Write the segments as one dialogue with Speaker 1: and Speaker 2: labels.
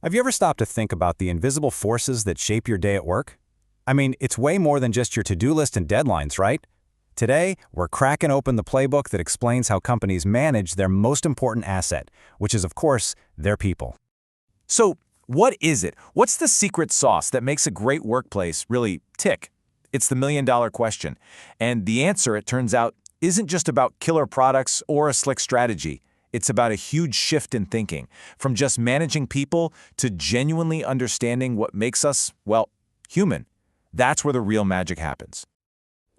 Speaker 1: Have you ever stopped to think about the invisible forces that shape your day at work? I mean, it's way more than just your to-do list and deadlines, right? Today, we're cracking open the playbook that explains how companies manage their most important asset, which is, of course, their people.
Speaker 2: So, what is it? What's the secret sauce that makes a great workplace really tick? It's the million-dollar question. And the answer, it turns out, isn't just about killer products or a slick strategy. It's about a huge shift in thinking, from just managing people to genuinely understanding what makes us, well, human. That's where the real magic happens.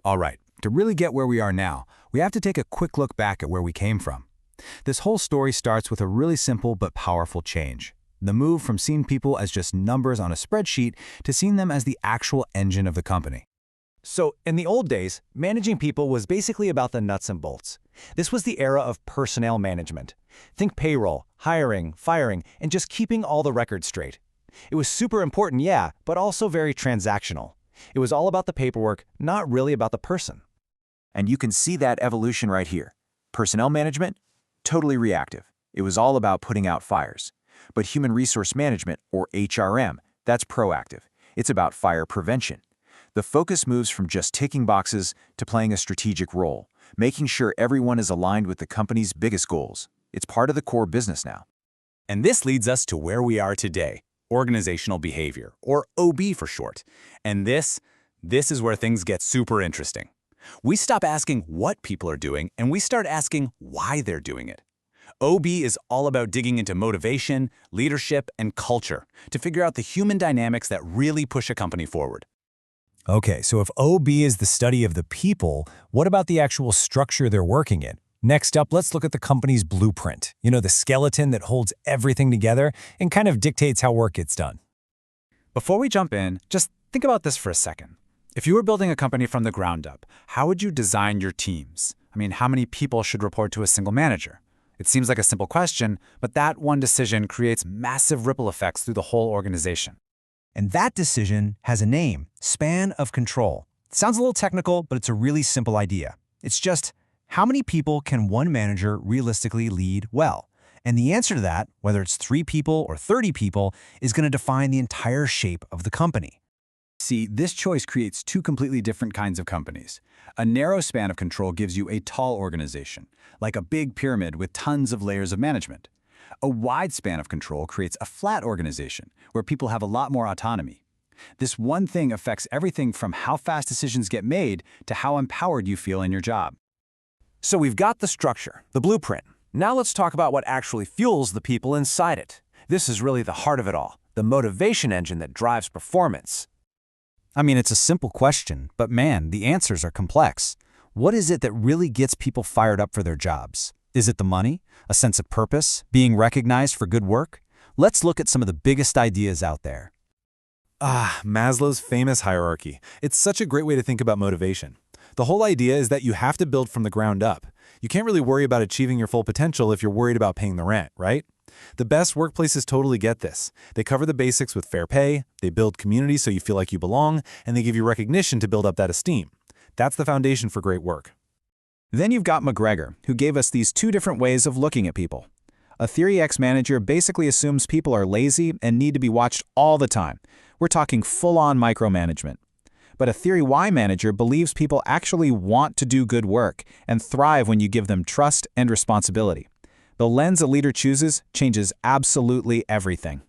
Speaker 1: All right, to really get where we are now, we have to take a quick look back at where we came from. This whole story starts with a really simple but powerful change. The move from seeing people as just numbers on a spreadsheet to seeing them as the actual engine of the company.
Speaker 3: So, in the old days, managing people was basically about the nuts and bolts. This was the era of personnel management. Think payroll, hiring, firing, and just keeping all the records straight. It was super important, yeah, but also very transactional. It was all about the paperwork, not really about the person.
Speaker 2: And you can see that evolution right here. Personnel management? Totally reactive. It was all about putting out fires. But human resource management, or HRM, that's proactive. It's about fire prevention. The focus moves from just ticking boxes to playing a strategic role, making sure everyone is aligned with the company's biggest goals. It's part of the core business now.
Speaker 1: And this leads us to where we are today, Organizational Behavior, or OB for short. And this is where things get super interesting. We stop asking what people are doing, and we start asking why they're doing it. OB is all about digging into motivation, leadership, and culture to figure out the human dynamics that really push a company forward. Okay, so if OB is the study of the people, what about the actual structure they're working in? Next up, let's look at the company's blueprint. You know, the skeleton that holds everything together and kind of dictates how work gets done. Before we jump in, just think about this for a second. If you were building a company from the ground up, how would you design your teams? I mean, how many people should report to a single manager? It seems like a simple question, but that one decision creates massive ripple effects through the whole organization. And that decision has a name, span of control. It sounds a little technical, but it's a really simple idea. It's just, how many people can one manager realistically lead well? And the answer to that, whether it's 3 people or 30 people, is going to define the entire shape of the company. See, this choice creates 2 completely different kinds of companies. A narrow span of control gives you a tall organization, like a big pyramid with tons of layers of management. A wide span of control creates a flat organization, where people have a lot more autonomy. This one thing affects everything from how fast decisions get made to how empowered you feel in your job.
Speaker 3: So we've got the structure, the blueprint. Now let's talk about what actually fuels the people inside it. This is really the heart of it all, the motivation engine that drives performance.
Speaker 1: I mean, it's a simple question, but man, the answers are complex. What is it that really gets people fired up for their jobs? Is it the money? A sense of purpose? Being recognized for good work? Let's look at some of the biggest ideas out there.
Speaker 4: Maslow's famous hierarchy. It's such a great way to think about motivation. The whole idea is that you have to build from the ground up. You can't really worry about achieving your full potential if you're worried about paying the rent, right? The best workplaces totally get this. They cover the basics with fair pay, they build community so you feel like you belong, and they give you recognition to build up that esteem. That's the foundation for great work.
Speaker 3: Then you've got McGregor, who gave us these 2 different ways of looking at people. A Theory X manager basically assumes people are lazy and need to be watched all the time. We're talking full-on micromanagement. But a Theory Y manager believes people actually want to do good work and thrive when you give them trust and responsibility. The lens a leader chooses changes absolutely everything.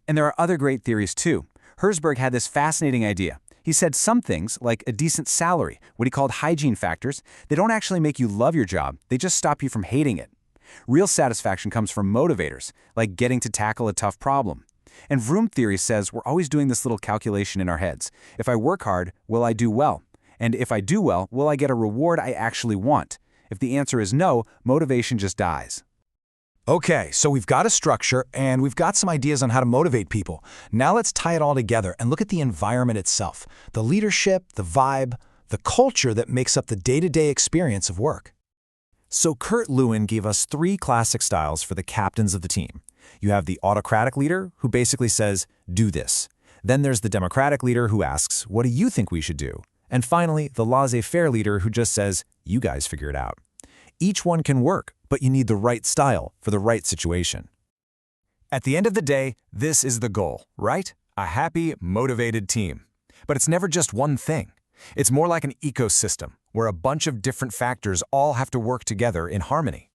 Speaker 3: And there are other great theories too. Herzberg had this fascinating idea. He said some things, like a decent salary, what he called hygiene factors, they don't actually make you love your job, they just stop you from hating it. Real satisfaction comes from motivators, like getting to tackle a tough problem. And Vroom theory says we're always doing this little calculation in our heads. If I work hard, will I do well? And if I do well, will I get a reward I actually want? If the answer is no, motivation just dies.
Speaker 1: Okay, so we've got a structure and we've got some ideas on how to motivate people. Now let's tie it all together and look at the environment itself, the leadership, the vibe, the culture that makes up the day-to-day experience of work. So Kurt Lewin gave us 3 classic styles for the captains of the team. You have the autocratic leader who basically says, do this. Then there's the democratic leader who asks, what do you think we should do? And finally, the laissez-faire leader who just says, you guys figure it out. Each one can work, but you need the right style for the right situation.
Speaker 2: At the end of the day, this is the goal, right? A happy, motivated team. But it's never just one thing. It's more like an ecosystem, where a bunch of different factors all have to work together in harmony.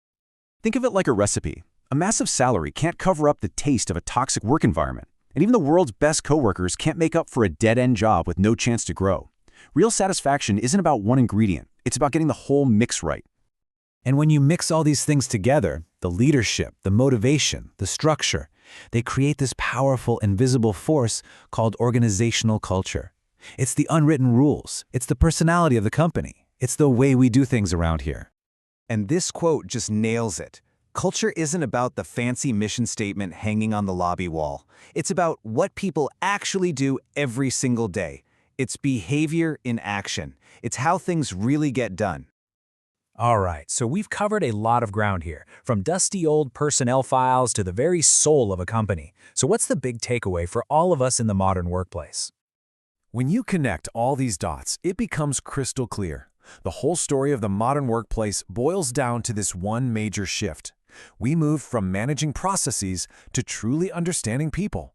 Speaker 3: Think of it like a recipe. A massive salary can't cover up the taste of a toxic work environment. And even the world's best coworkers can't make up for a dead-end job with no chance to grow. Real satisfaction isn't about one ingredient. It's about getting the whole mix right.
Speaker 2: And when you mix all these things together, the leadership, the motivation, the structure, they create this powerful, invisible force called organizational culture. It's the unwritten rules. It's the personality of the company. It's the way we do things around here.
Speaker 1: And this quote just nails it. Culture isn't about the fancy mission statement hanging on the lobby wall. It's about what people actually do every single day. It's behavior in action. It's how things really get done.
Speaker 5: All right, so we've covered a lot of ground here, from dusty old personnel files to the very soul of a company. So what's the big takeaway for all of us in the modern workplace?
Speaker 2: When you connect all these dots, it becomes crystal clear. The whole story of the modern workplace boils down to this one major shift. We moved from managing processes to truly understanding people.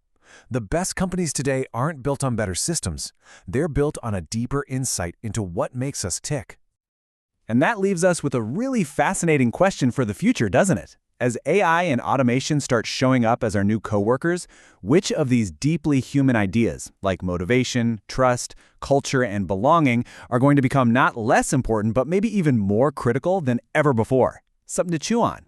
Speaker 2: The best companies today aren't built on better systems. They're built on a deeper insight into what makes us tick.
Speaker 3: And that leaves us with a really fascinating question for the future, doesn't it? As AI and automation start showing up as our new coworkers, which of these deeply human ideas, like motivation, trust, culture, and belonging, are going to become not less important, but maybe even more critical than ever before? Something to chew on.